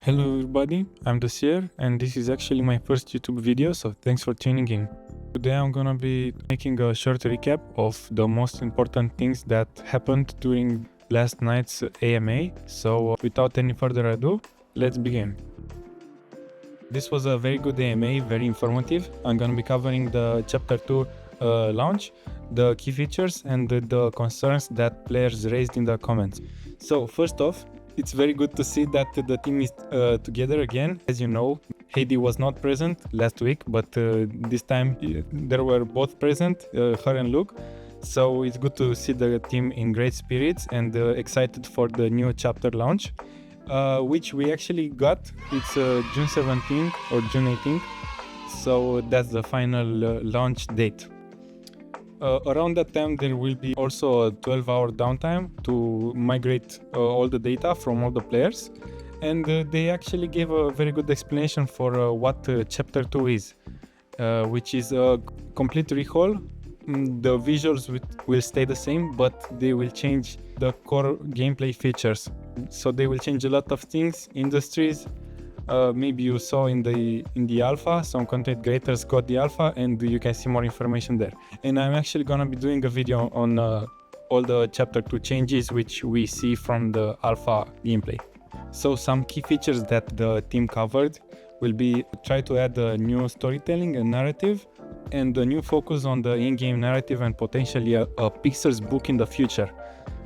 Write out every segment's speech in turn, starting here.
Hello everybody, I'm the Seer and this is actually my first YouTube video, so thanks for tuning in. Today I'm gonna be making a short recap of the most important things that happened during last night's AMA, so without any further ado, let's begin. This was a very good AMA, very informative. I'm gonna be covering the Chapter 2 launch, the key features and the concerns that players raised in the comments. So first off, it's very good to see that the team is together again. As you know, Heidi was not present last week, but this time they were both present, her and Luke. So it's good to see the team in great spirits and excited for the new chapter launch, which we actually got. It's June 17th or June 18th. So that's the final launch date. Around that time there will be also a 12-hour downtime to migrate all the data from all the players, and they actually gave a very good explanation for what chapter 2 is, which is a complete rehaul. The visuals will stay the same, but they will change the core gameplay features. So they will change a lot of things, industries. Maybe you saw in the alpha, some content creators got the alpha and you can see more information there. And I'm actually gonna be doing a video on all the chapter 2 changes which we see from the alpha gameplay. So some key features that the team covered will be try to add a new storytelling and narrative and a new focus on the in-game narrative and potentially a Pixels book in the future.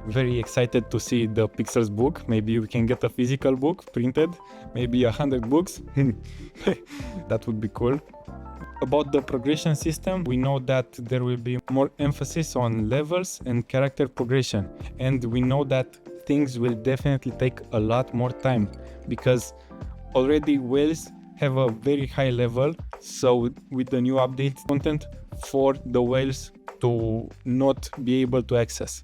Very excited to see the Pixels book. Maybe we can get a physical book printed, maybe 100 books. That would be cool. About the progression system, we know that there will be more emphasis on levels and character progression, and we know that things will definitely take a lot more time because already whales have a very high level. So with the new update content for the whales to not be able to access.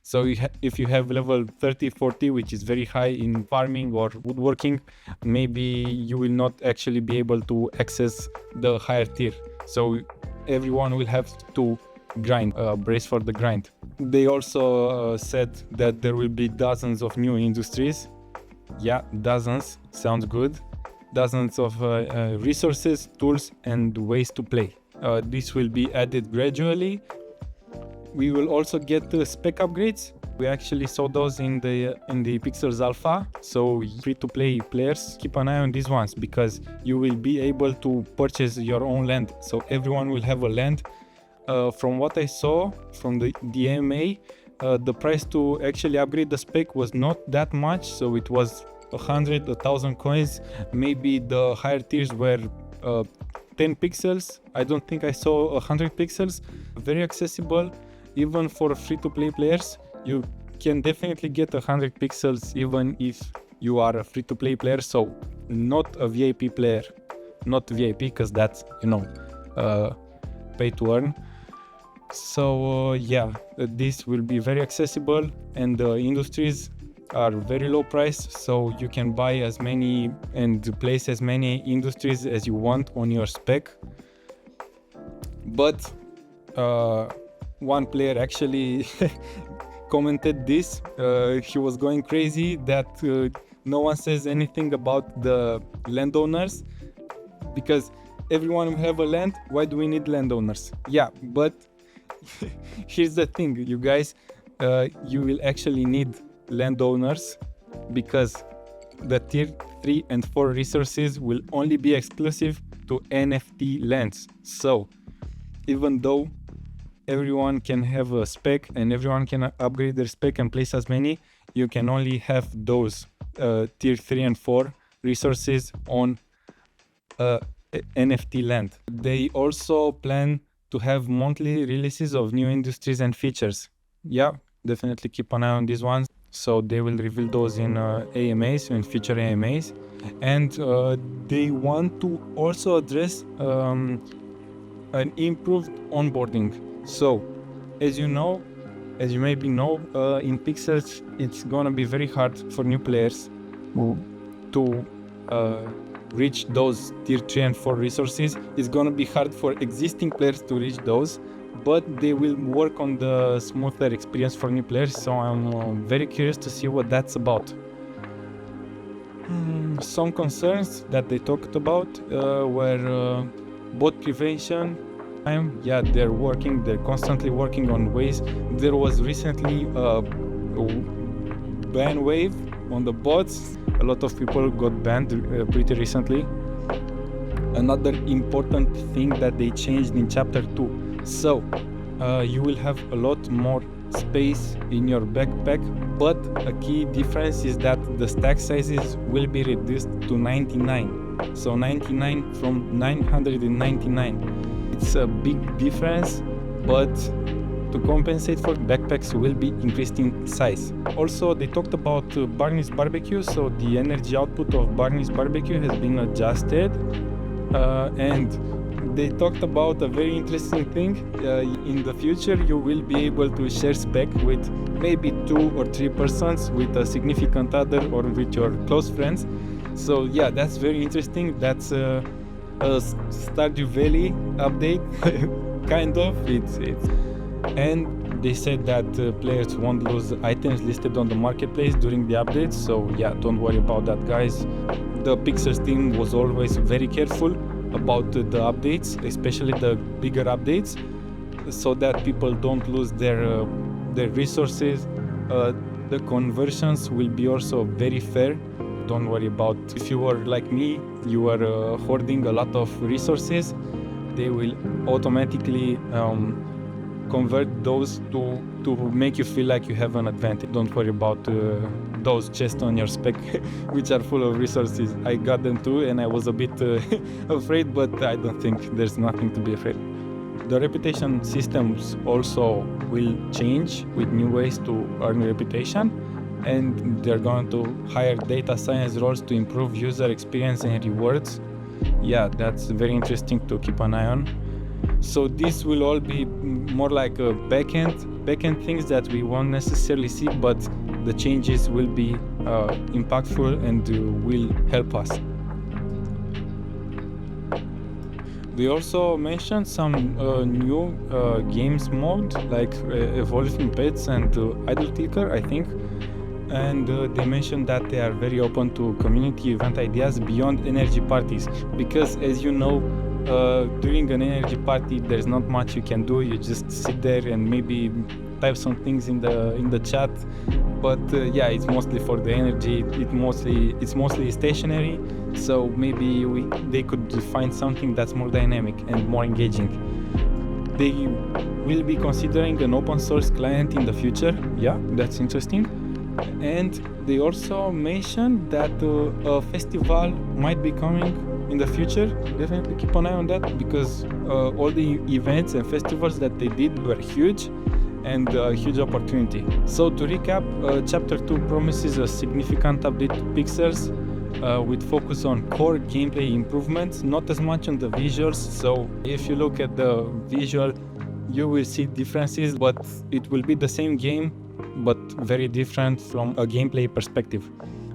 So if you have level 30, 40, which is very high in farming or woodworking, maybe you will not actually be able to access the higher tier. So everyone will have to grind, brace for the grind. They also said that there will be dozens of new industries. Yeah, dozens, sounds good. Dozens of resources, tools and ways to play. This will be added gradually. We will also get spec upgrades. We actually saw those in the Pixels Alpha. So free-to-play players, keep an eye on these ones because you will be able to purchase your own land. So everyone will have a land. From what I saw from the DMA, the price to actually upgrade the spec was not that much. So it was 100, 1,000 coins. Maybe the higher tiers were 10 pixels. I don't think I saw 100 pixels. Very accessible. Even for free-to-play players, you can definitely get 100 pixels even if you are a free-to-play player, so not a VIP player. Not VIP because that's, pay to earn. So yeah, this will be very accessible and the industries are very low price, so you can buy as many and place as many industries as you want on your spec. But one player actually commented this. He was going crazy that no one says anything about the landowners because everyone will have a land. Why do we need landowners? Yeah, but here's the thing, you guys, you will actually need landowners because the tier 3 and 4 resources will only be exclusive to NFT lands. So even though everyone can have a spec and everyone can upgrade their spec and place as many, you can only have those tier 3 and 4 resources on NFT land. They also plan to have monthly releases of new industries and features. Yeah, definitely keep an eye on these ones. So they will reveal those in AMAs, in future AMAs. And they want to also address an improved onboarding. So, as you maybe know, in Pixels, it's gonna be very hard for new players to reach those tier 3 and 4 resources. It's gonna be hard for existing players to reach those, but they will work on the smoother experience for new players. So I'm very curious to see what that's about. Some concerns that they talked about were bot prevention. Yeah, they're constantly working on ways. There was recently a ban wave on the bots. A lot of people got banned pretty recently. Another important thing that they changed in chapter 2. So you will have a lot more space in your backpack, but a key difference is that the stack sizes will be reduced to 99. So 99 from 999. It's a big difference, but to compensate for, backpacks will be increased in size. Also, they talked about Barney's barbecue. So the energy output of Barney's barbecue has been adjusted, and they talked about a very interesting thing. In the future, you will be able to share spec with maybe 2 or 3 persons, with a significant other or with your close friends. So yeah, that's very interesting. That's a Stardew Valley update, kind of. And they said that players won't lose items listed on the marketplace during the updates. So yeah, don't worry about that, guys. The Pixels team was always very careful about the updates, especially the bigger updates, so that people don't lose their resources. The conversions will be also very fair. Don't worry about, if you were like me, you were hoarding a lot of resources, they will automatically convert those to make you feel like you have an advantage. Don't worry about those chests on your spec which are full of resources. I got them too, and I was a bit afraid, but I don't think there's nothing to be afraid. The reputation systems also will change with new ways to earn reputation, and they're going to hire data science roles to improve user experience and rewards. Yeah, that's very interesting to keep an eye on. So this will all be more like a backend things that we won't necessarily see, but the changes will be impactful and will help us. They also mentioned some new games mode, like Evolving Pets and Idle Clicker, I think. And they mentioned that they are very open to community event ideas beyond energy parties, because as you know, during an energy party there's not much you can do. You just sit there and maybe type some things in the chat, but yeah, it's mostly for the energy. It's mostly stationary, so maybe they could find something that's more dynamic and more engaging. They will be considering an open source client in the future. Yeah, that's interesting. And they also mentioned that a festival might be coming in the future. Definitely keep an eye on that, because all the events and festivals that they did were huge, and a huge opportunity. So to recap, chapter 2 promises a significant update to Pixels, with focus on core gameplay improvements, not as much on the visuals. So if you look at the visual, you will see differences, but it will be the same game, but very different from a gameplay perspective.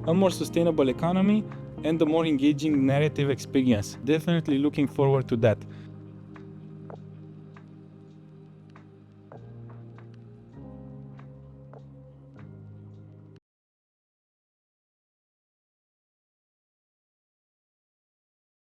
A more sustainable economy and a more engaging narrative experience. Definitely looking forward to that.